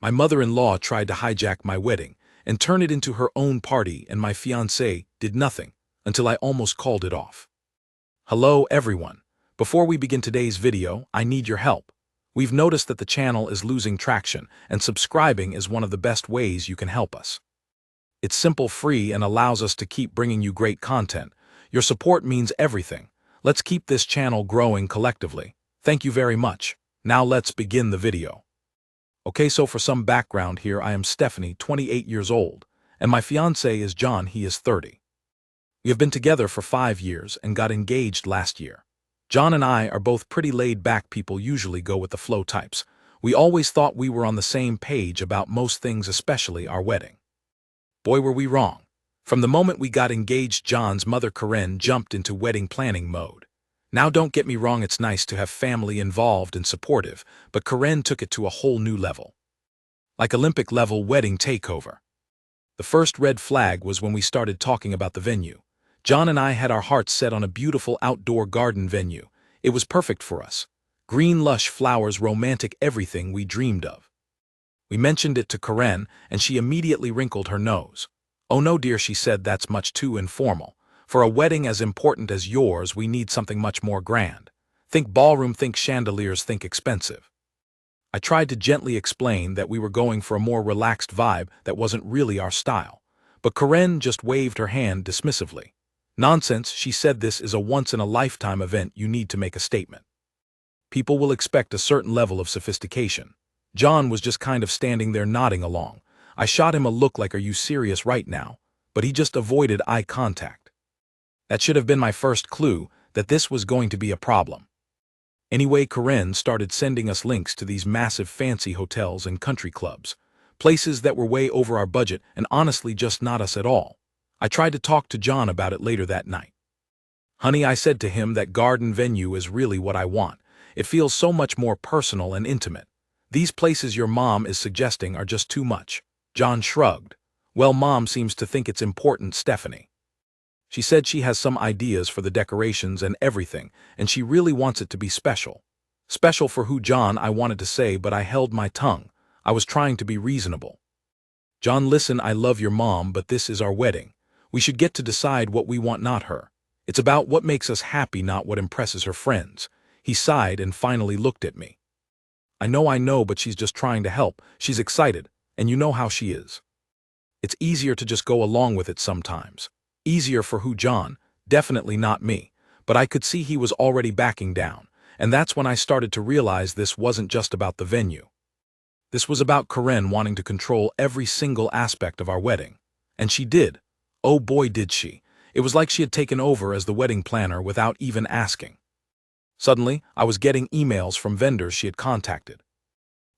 My mother-in-law tried to hijack my wedding and turn it into her own party, and my fiancé did nothing until I almost called it off. Hello everyone. Before we begin today's video, I need your help. We've noticed that the channel is losing traction, and subscribing is one of the best ways you can help us. It's simple, free, and allows us to keep bringing you great content. Your support means everything. Let's keep this channel growing collectively. Thank you very much. Now let's begin the video. Okay, so for some background here, I am Stephanie, 28 years old, and my fiancé is John, he is 30. We have been together for 5 years and got engaged last year. John and I are both pretty laid-back people, usually go with the flow types. We always thought we were on the same page about most things, especially our wedding. Boy, were we wrong. From the moment we got engaged, John's mother, Karen, jumped into wedding planning mode. Now, don't get me wrong, it's nice to have family involved and supportive, but Karen took it to a whole new level. Like Olympic-level wedding takeover. The first red flag was when we started talking about the venue. John and I had our hearts set on a beautiful outdoor garden venue. It was perfect for us. Green, lush flowers, romantic, everything we dreamed of. We mentioned it to Karen, and she immediately wrinkled her nose. "Oh no, dear," she said, "that's much too informal. For a wedding as important as yours, we need something much more grand. Think ballroom, think chandeliers, think expensive." I tried to gently explain that we were going for a more relaxed vibe that wasn't really our style, but Karen just waved her hand dismissively. "Nonsense," she said, "this is a once-in-a-lifetime event. You need to make a statement. People will expect a certain level of sophistication." John was just kind of standing there nodding along. I shot him a look like, "Are you serious right now?" But he just avoided eye contact. That should have been my first clue that this was going to be a problem. Anyway, Karen started sending us links to these massive fancy hotels and country clubs, places that were way over our budget and honestly just not us at all. I tried to talk to John about it later that night. "Honey," I said to him, "that garden venue is really what I want. It feels so much more personal and intimate. These places your mom is suggesting are just too much." John shrugged. "Well, Mom seems to think it's important, Stephanie. She said she has some ideas for the decorations and everything, and she really wants it to be special." Special for who, John? I wanted to say, but I held my tongue. I was trying to be reasonable. "John, listen, I love your mom, but this is our wedding. We should get to decide what we want, not her. It's about what makes us happy, not what impresses her friends." He sighed and finally looked at me. I know, but she's just trying to help. She's excited, and you know how she is. It's easier to just go along with it sometimes. Easier for who, John? Definitely not me. But I could see he was already backing down, and that's when I started to realize this wasn't just about the venue. This was about Karen wanting to control every single aspect of our wedding. And she did. Oh boy, did she. It was like she had taken over as the wedding planner without even asking. Suddenly, I was getting emails from vendors she had contacted.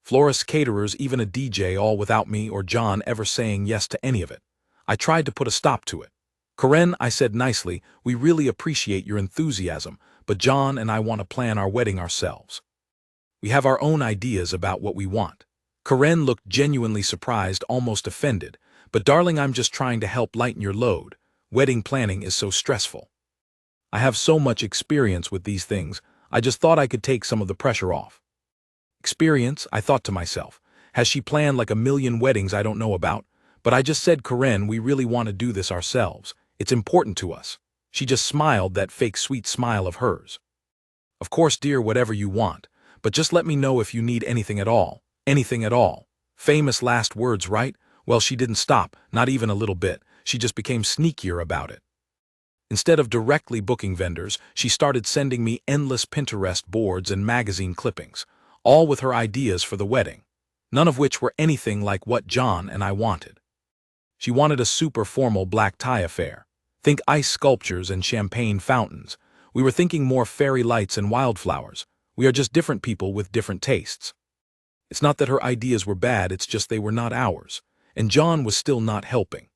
Florists, caterers, even a DJ, all without me or John ever saying yes to any of it. I tried to put a stop to it. "Karen," I said nicely, "we really appreciate your enthusiasm, but John and I want to plan our wedding ourselves. We have our own ideas about what we want." Karen looked genuinely surprised, almost offended. "But darling, I'm just trying to help lighten your load. Wedding planning is so stressful. I have so much experience with these things. I just thought I could take some of the pressure off." Experience, I thought to myself. Has she planned like a million weddings I don't know about? But I just said, "Karen, we really want to do this ourselves. It's important to us." She just smiled, that fake sweet smile of hers. "Of course, dear, whatever you want. But just let me know if you need anything at all. Anything at all." Famous last words, right? Well, she didn't stop, not even a little bit. She just became sneakier about it. Instead of directly booking vendors, she started sending me endless Pinterest boards and magazine clippings, all with her ideas for the wedding, none of which were anything like what John and I wanted. She wanted a super formal black tie affair. Think ice sculptures and champagne fountains. We were thinking more fairy lights and wildflowers. We are just different people with different tastes. It's not that her ideas were bad, it's just they were not ours. And John was still not helping.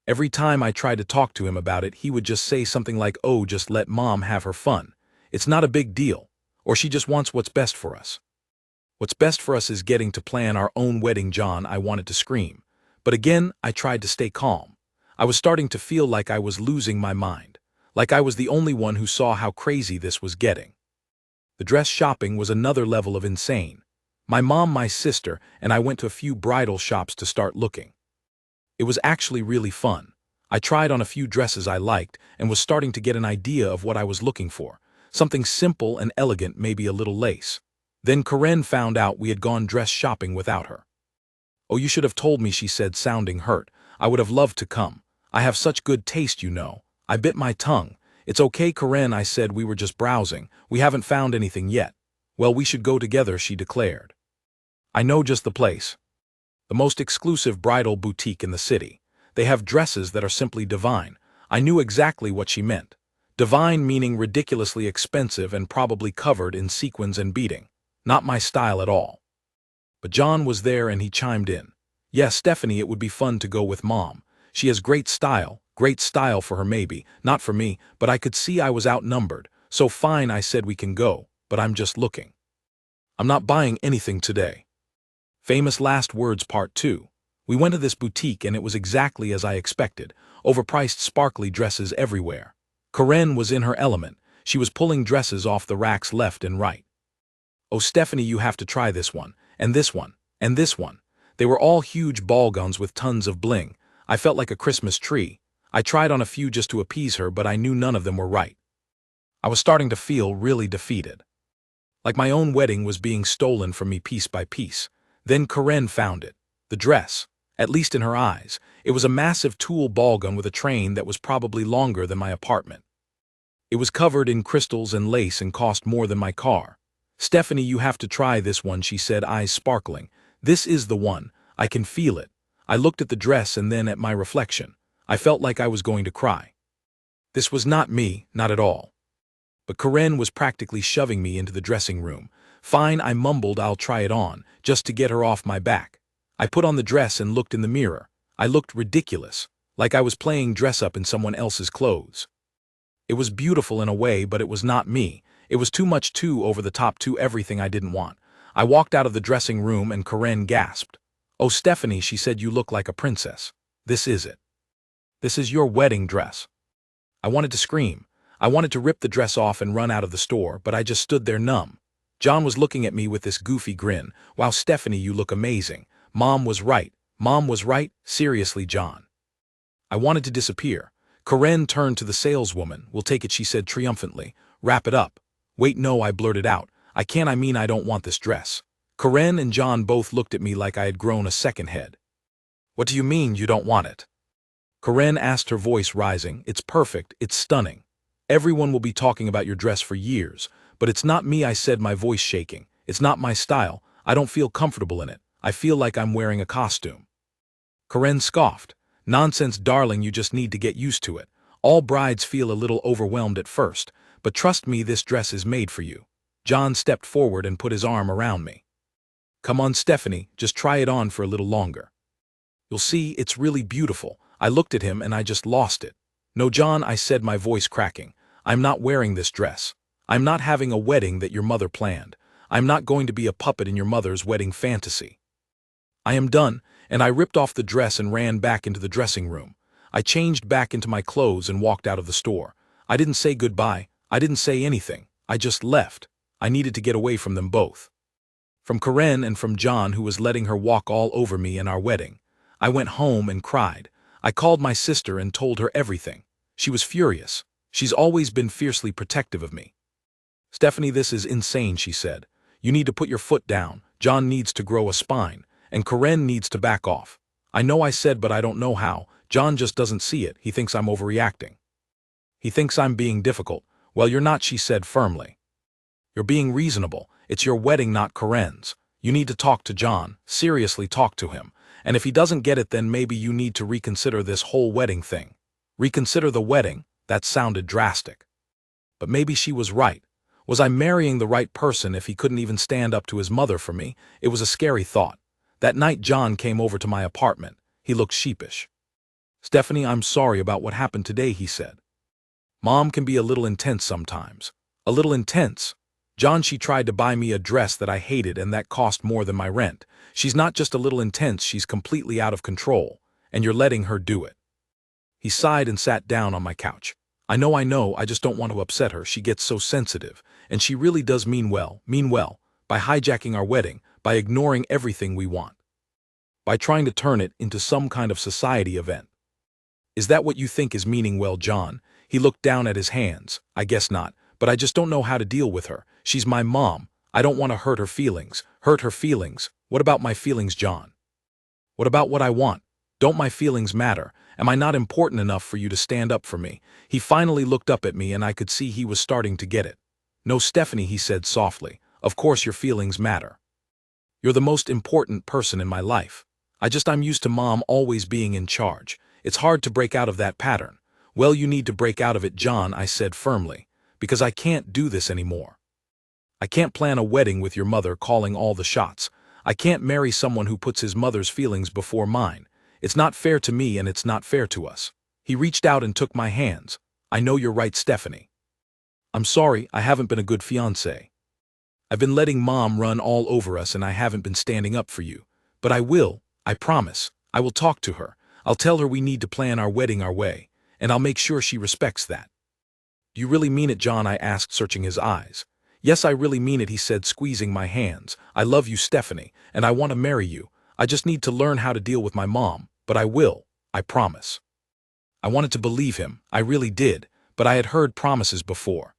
Every time I tried to talk to him about it, he would just say something like, "Oh, just let Mom have her fun. It's not a big deal." Or, "She just wants what's best for us." What's best for us is getting to plan our own wedding, John. I wanted to scream. But again, I tried to stay calm. I was starting to feel like I was losing my mind, like I was the only one who saw how crazy this was getting. The dress shopping was another level of insane. My mom, my sister, and I went to a few bridal shops to start looking. It was actually really fun. I tried on a few dresses I liked and was starting to get an idea of what I was looking for. Something simple and elegant, maybe a little lace. Then Karen found out we had gone dress shopping without her. "Oh, you should have told me," she said, sounding hurt. "I would have loved to come. I have such good taste, you know." I bit my tongue. "It's okay, Karen," I said, "we were just browsing. We haven't found anything yet." "Well, we should go together," she declared. "I know just the place. The most exclusive bridal boutique in the city. They have dresses that are simply divine." I knew exactly what she meant. Divine meaning ridiculously expensive and probably covered in sequins and beading. Not my style at all. But John was there and he chimed in. "Yes, Stephanie, it would be fun to go with Mom. She has great style for her maybe, not for me, but I could see I was outnumbered. So fine, I said, we can go, but I'm just looking. I'm not buying anything today." Famous last words part 2. We went to this boutique and it was exactly as I expected. Overpriced sparkly dresses everywhere. Karen was in her element. She was pulling dresses off the racks left and right. "Oh, Stephanie, you have to try this one, and this one, and this one." They were all huge ball gowns with tons of bling. I felt like a Christmas tree. I tried on a few just to appease her, but I knew none of them were right. I was starting to feel really defeated. Like my own wedding was being stolen from me piece by piece. Then Karen found it. The dress. At least in her eyes. It was a massive tulle ball gown with a train that was probably longer than my apartment. It was covered in crystals and lace and cost more than my car. "Stephanie, you have to try this one," she said, eyes sparkling. "This is the one. I can feel it." I looked at the dress and then at my reflection. I felt like I was going to cry. This was not me, not at all. But Karen was practically shoving me into the dressing room. "Fine," I mumbled, "I'll try it on," just to get her off my back. I put on the dress and looked in the mirror. I looked ridiculous, like I was playing dress-up in someone else's clothes. It was beautiful in a way, but it was not me. It was too much, too over the top, too everything I didn't want. I walked out of the dressing room and Karen gasped. "Oh, Stephanie," she said, "you look like a princess. This is it. This is your wedding dress." I wanted to scream. I wanted to rip the dress off and run out of the store, but I just stood there numb. John was looking at me with this goofy grin. "Wow, Stephanie, you look amazing. Mom was right. Mom was right. Seriously, John." I wanted to disappear. Karen turned to the saleswoman. "We'll take it," she said triumphantly. "Wrap it up." "Wait, no," I blurted out. "I can't, I mean I don't want this dress." Karen and John both looked at me like I had grown a second head. "What do you mean you don't want it?" Karen asked, her voice rising. "It's perfect, it's stunning. Everyone will be talking about your dress for years. But it's not me," I said, my voice shaking. "It's not my style. I don't feel comfortable in it. I feel like I'm wearing a costume." Karen scoffed. "Nonsense, darling, you just need to get used to it. All brides feel a little overwhelmed at first, but trust me, this dress is made for you." John stepped forward and put his arm around me. "Come on, Stephanie, just try it on for a little longer. You'll see, it's really beautiful." I looked at him and I just lost it. "No, John," I said, my voice cracking. "I'm not wearing this dress. I'm not having a wedding that your mother planned. I'm not going to be a puppet in your mother's wedding fantasy. I am done," and I ripped off the dress and ran back into the dressing room. I changed back into my clothes and walked out of the store. I didn't say goodbye. I didn't say anything. I just left. I needed to get away from them both. From Karen and from John, who was letting her walk all over me and our wedding. I went home and cried. I called my sister and told her everything. She was furious. She's always been fiercely protective of me. "Stephanie, this is insane," she said. "You need to put your foot down. John needs to grow a spine. And Karen needs to back off." "I know," I said, "but I don't know how. John just doesn't see it. He thinks I'm overreacting. He thinks I'm being difficult." "Well, you're not," she said firmly. "You're being reasonable. It's your wedding, not Karen's. You need to talk to John. Seriously, talk to him. And if he doesn't get it, then maybe you need to reconsider this whole wedding thing." Reconsider the wedding? That sounded drastic. But maybe she was right. Was I marrying the right person if he couldn't even stand up to his mother for me? It was a scary thought. That night John came over to my apartment. He looked sheepish. "Stephanie, I'm sorry about what happened today," he said. "Mom can be a little intense sometimes." "A little intense?" "John, she tried to buy me a dress that I hated and that cost more than my rent. She's not just a little intense, she's completely out of control. And you're letting her do it." He sighed and sat down on my couch. I know, I just don't want to upset her. She gets so sensitive. And she really does mean well, by hijacking our wedding, by ignoring everything we want, by trying to turn it into some kind of society event. Is that what you think is meaning well, John? He looked down at his hands. I guess not, but I just don't know how to deal with her. She's my mom. I don't want to hurt her feelings. Hurt her feelings? What about my feelings, John? What about what I want? Don't my feelings matter? Am I not important enough for you to stand up for me? He finally looked up at me and I could see he was starting to get it. No, Stephanie, he said softly. Of course your feelings matter. You're the most important person in my life. I'm used to mom always being in charge. It's hard to break out of that pattern. Well, you need to break out of it, John, I said firmly, because I can't do this anymore. I can't plan a wedding with your mother calling all the shots. I can't marry someone who puts his mother's feelings before mine. It's not fair to me and it's not fair to us. He reached out and took my hands. I know you're right, Stephanie. I'm sorry, I haven't been a good fiancé. I've been letting mom run all over us and I haven't been standing up for you. But I will, I promise. I will talk to her. I'll tell her we need to plan our wedding our way, and I'll make sure she respects that. Do you really mean it, John? I asked, searching his eyes. Yes, I really mean it, he said, squeezing my hands. I love you, Stephanie, and I want to marry you. I just need to learn how to deal with my mom, but I will, I promise. I wanted to believe him, I really did, but I had heard promises before.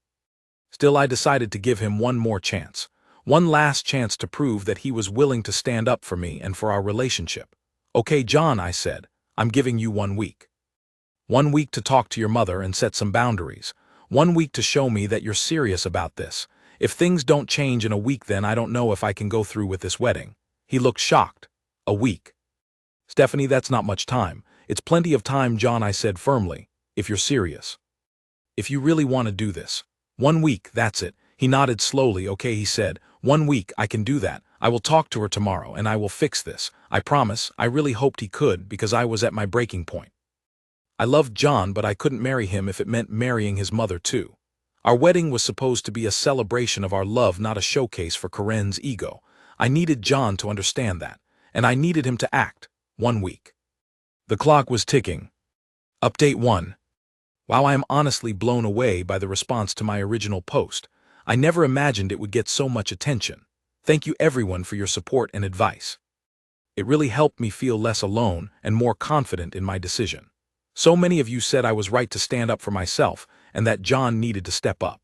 Still, I decided to give him one more chance. One last chance to prove that he was willing to stand up for me and for our relationship. Okay, John, I said, I'm giving you 1 week. 1 week to talk to your mother and set some boundaries. 1 week to show me that you're serious about this. If things don't change in a week, then I don't know if I can go through with this wedding. He looked shocked. A week. Stephanie, that's not much time. It's plenty of time, John, I said firmly, if you're serious. If you really want to do this. 1 week, that's it. He nodded slowly. Okay, he said, 1 week, I can do that. I will talk to her tomorrow and I will fix this. I promise. I really hoped he could because I was at my breaking point. I loved John, but I couldn't marry him if it meant marrying his mother too. Our wedding was supposed to be a celebration of our love, not a showcase for Karen's ego. I needed John to understand that, and I needed him to act. 1 week. The clock was ticking. Update 1. Wow, I am honestly blown away by the response to my original post. I never imagined it would get so much attention. Thank you everyone for your support and advice. It really helped me feel less alone and more confident in my decision. So many of you said I was right to stand up for myself and that John needed to step up.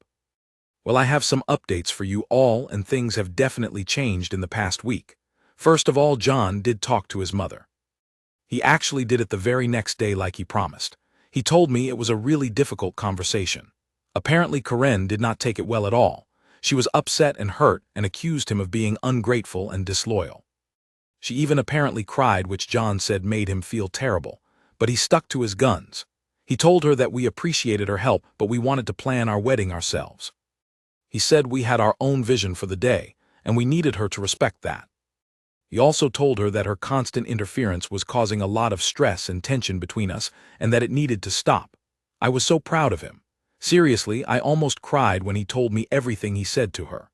Well, I have some updates for you all, and things have definitely changed in the past week. First of all, John did talk to his mother. He actually did it the very next day like he promised. He told me it was a really difficult conversation. Apparently Karen did not take it well at all. She was upset and hurt and accused him of being ungrateful and disloyal. She even apparently cried, which John said made him feel terrible. But he stuck to his guns. He told her that we appreciated her help, but we wanted to plan our wedding ourselves. He said we had our own vision for the day, and we needed her to respect that. He also told her that her constant interference was causing a lot of stress and tension between us, and that it needed to stop. I was so proud of him. Seriously, I almost cried when he told me everything he said to her.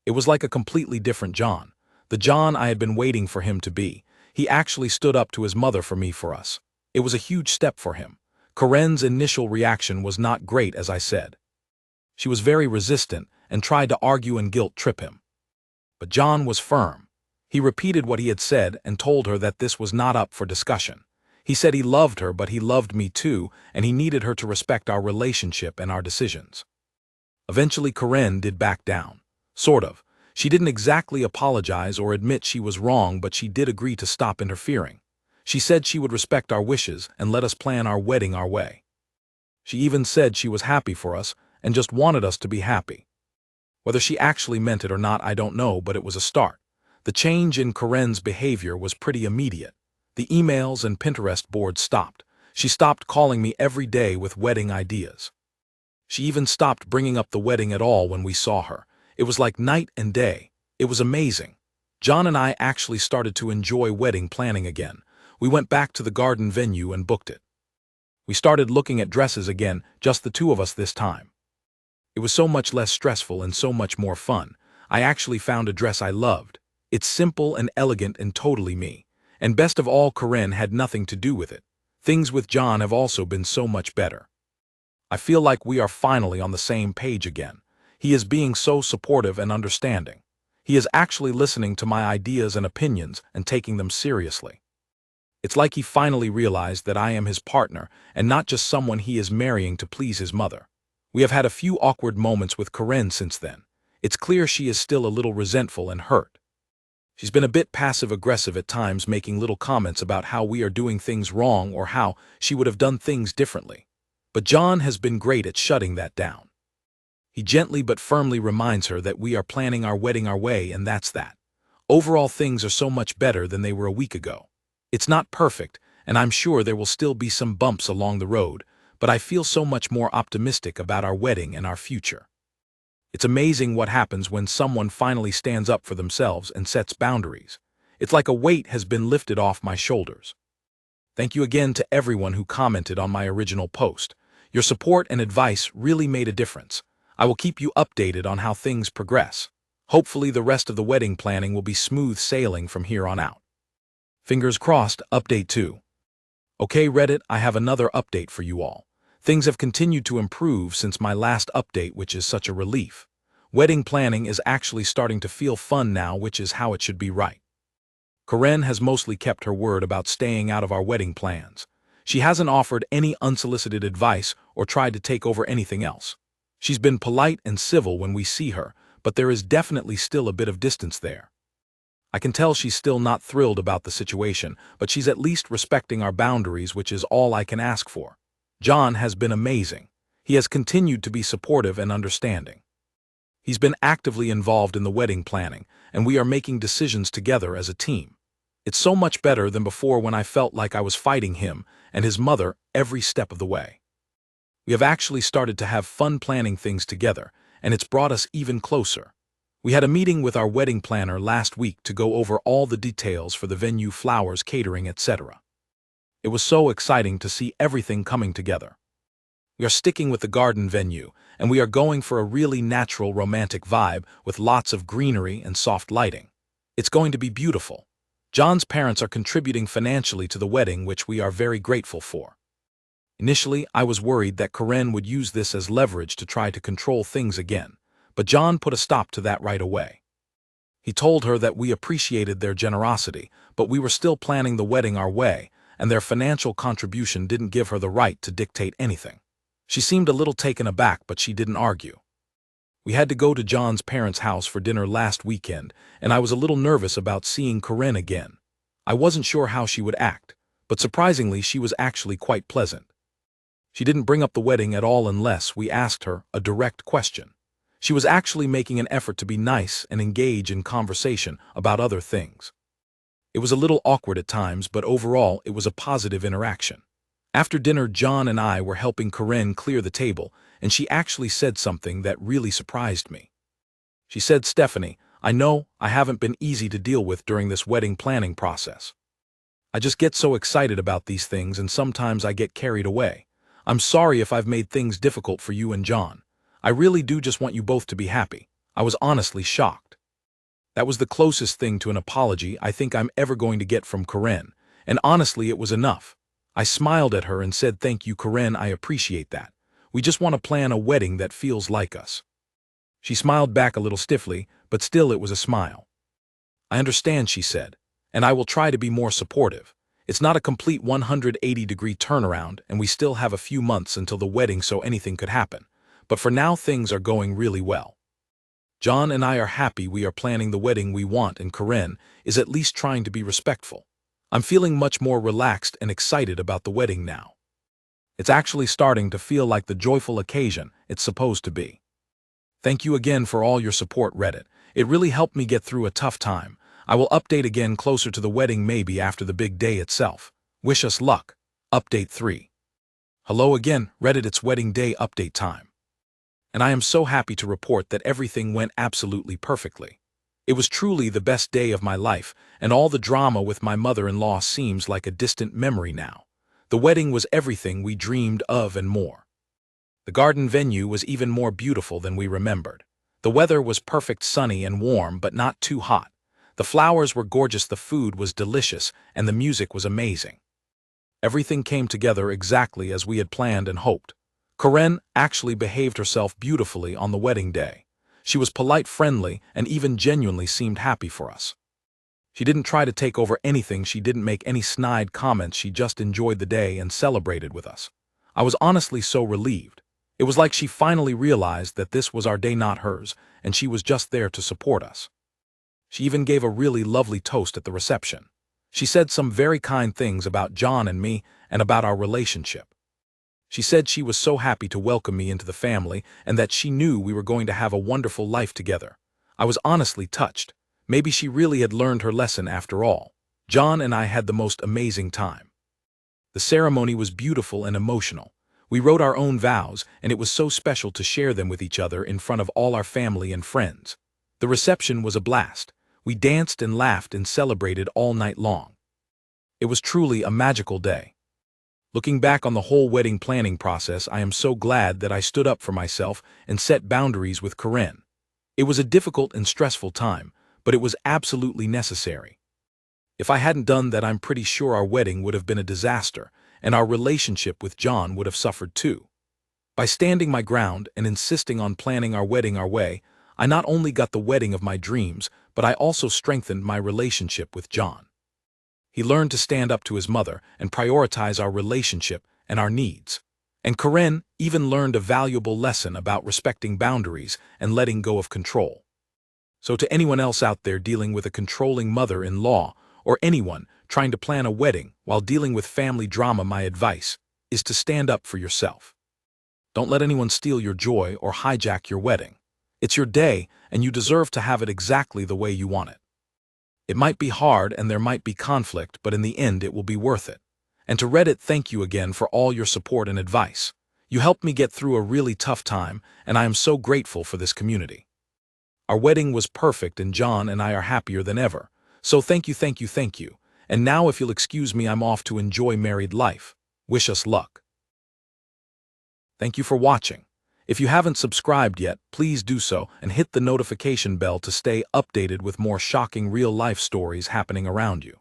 It was like a completely different John. The John I had been waiting for him to be. He actually stood up to his mother for us. It was a huge step for him. Karen's initial reaction was not great, as I said. She was very resistant and tried to argue and guilt-trip him. But John was firm. He repeated what he had said and told her that this was not up for discussion. He said he loved her, but he loved me too, and he needed her to respect our relationship and our decisions. Eventually, Karen did back down. Sort of. She didn't exactly apologize or admit she was wrong, but she did agree to stop interfering. She said she would respect our wishes and let us plan our wedding our way. She even said she was happy for us and just wanted us to be happy. Whether she actually meant it or not, I don't know, but it was a start. The change in Karen's behavior was pretty immediate. The emails and Pinterest boards stopped. She stopped calling me every day with wedding ideas. She even stopped bringing up the wedding at all when we saw her. It was like night and day. It was amazing. John and I actually started to enjoy wedding planning again. We went back to the garden venue and booked it. We started looking at dresses again, just the two of us this time. It was so much less stressful and so much more fun. I actually found a dress I loved. It's simple and elegant and totally me. And best of all, Karen had nothing to do with it. Things with John have also been so much better. I feel like we are finally on the same page again. He is being so supportive and understanding. He is actually listening to my ideas and opinions and taking them seriously. It's like he finally realized that I am his partner and not just someone he is marrying to please his mother. We have had a few awkward moments with Karen since then. It's clear she is still a little resentful and hurt. She's been a bit passive-aggressive at times, making little comments about how we are doing things wrong or how she would have done things differently. But John has been great at shutting that down. He gently but firmly reminds her that we are planning our wedding our way, and that's that. Overall, things are so much better than they were a week ago. It's not perfect, and I'm sure there will still be some bumps along the road, but I feel so much more optimistic about our wedding and our future. It's amazing what happens when someone finally stands up for themselves and sets boundaries. It's like a weight has been lifted off my shoulders. Thank you again to everyone who commented on my original post. Your support and advice really made a difference. I will keep you updated on how things progress. Hopefully the rest of the wedding planning will be smooth sailing from here on out. Fingers crossed. Update 2. Okay, Reddit, I have another update for you all. Things have continued to improve since my last update, which is such a relief. Wedding planning is actually starting to feel fun now, which is how it should be, right? Karen has mostly kept her word about staying out of our wedding plans. She hasn't offered any unsolicited advice or tried to take over anything else. She's been polite and civil when we see her, but there is definitely still a bit of distance there. I can tell she's still not thrilled about the situation, but she's at least respecting our boundaries, which is all I can ask for. John has been amazing. He has continued to be supportive and understanding. He's been actively involved in the wedding planning, and we are making decisions together as a team. It's so much better than before when I felt like I was fighting him and his mother every step of the way. We have actually started to have fun planning things together, and it's brought us even closer. We had a meeting with our wedding planner last week to go over all the details for the venue, flowers, catering, etc. It was so exciting to see everything coming together. We are sticking with the garden venue, and we are going for a really natural romantic vibe with lots of greenery and soft lighting. It's going to be beautiful. John's parents are contributing financially to the wedding, which we are very grateful for. Initially, I was worried that Karen would use this as leverage to try to control things again, but John put a stop to that right away. He told her that we appreciated their generosity, but we were still planning the wedding our way, and their financial contribution didn't give her the right to dictate anything. She seemed a little taken aback, but she didn't argue. We had to go to John's parents' house for dinner last weekend, and I was a little nervous about seeing Karen again. I wasn't sure how she would act, but surprisingly she was actually quite pleasant. She didn't bring up the wedding at all unless we asked her a direct question. She was actually making an effort to be nice and engage in conversation about other things. It was a little awkward at times, but overall it was a positive interaction. After dinner, John and I were helping Karen clear the table, and she actually said something that really surprised me. She said, "Stephanie, I know I haven't been easy to deal with during this wedding planning process. I just get so excited about these things and sometimes I get carried away. I'm sorry if I've made things difficult for you and John. I really do just want you both to be happy." I was honestly shocked. That was the closest thing to an apology I think I'm ever going to get from Karen, and honestly it was enough. I smiled at her and said, "Thank you, Karen, I appreciate that. We just want to plan a wedding that feels like us." She smiled back a little stiffly, but still it was a smile. "I understand," she said, "and I will try to be more supportive. It's not a complete 180-degree turnaround, and we still have a few months until the wedding, so anything could happen. But for now things are going really well. John and I are happy we are planning the wedding we want, and Karen is at least trying to be respectful. I'm feeling much more relaxed and excited about the wedding now. It's actually starting to feel like the joyful occasion it's supposed to be. Thank you again for all your support, Reddit. It really helped me get through a tough time. I will update again closer to the wedding, maybe after the big day itself. Wish us luck. Update 3. Hello again, Reddit, it's wedding day update time. And I am so happy to report that everything went absolutely perfectly. It was truly the best day of my life, and all the drama with my mother-in-law seems like a distant memory now. The wedding was everything we dreamed of and more. The garden venue was even more beautiful than we remembered. The weather was perfect, sunny and warm, but not too hot. The flowers were gorgeous, the food was delicious, and the music was amazing. Everything came together exactly as we had planned and hoped. Karen actually behaved herself beautifully on the wedding day. She was polite, friendly, and even genuinely seemed happy for us. She didn't try to take over anything, she didn't make any snide comments, she just enjoyed the day and celebrated with us. I was honestly so relieved. It was like she finally realized that this was our day, not hers, and she was just there to support us. She even gave a really lovely toast at the reception. She said some very kind things about John and me and about our relationship. She said she was so happy to welcome me into the family and that she knew we were going to have a wonderful life together. I was honestly touched. Maybe she really had learned her lesson after all. John and I had the most amazing time. The ceremony was beautiful and emotional. We wrote our own vows, and it was so special to share them with each other in front of all our family and friends. The reception was a blast. We danced and laughed and celebrated all night long. It was truly a magical day. Looking back on the whole wedding planning process, I am so glad that I stood up for myself and set boundaries with Corinne. It was a difficult and stressful time, but it was absolutely necessary. If I hadn't done that, I'm pretty sure our wedding would have been a disaster, and our relationship with John would have suffered too. By standing my ground and insisting on planning our wedding our way, I not only got the wedding of my dreams, but I also strengthened my relationship with John. He learned to stand up to his mother and prioritize our relationship and our needs. And Corinne even learned a valuable lesson about respecting boundaries and letting go of control. So to anyone else out there dealing with a controlling mother-in-law, or anyone trying to plan a wedding while dealing with family drama, my advice is to stand up for yourself. Don't let anyone steal your joy or hijack your wedding. It's your day, and you deserve to have it exactly the way you want it. It might be hard and there might be conflict, but in the end it will be worth it. And to Reddit, thank you again for all your support and advice. You helped me get through a really tough time, and I am so grateful for this community. Our wedding was perfect, and John and I are happier than ever. So thank you, thank you, thank you. And now, if you'll excuse me, I'm off to enjoy married life. Wish us luck. Thank you for watching. If you haven't subscribed yet, please do so and hit the notification bell to stay updated with more shocking real-life stories happening around you.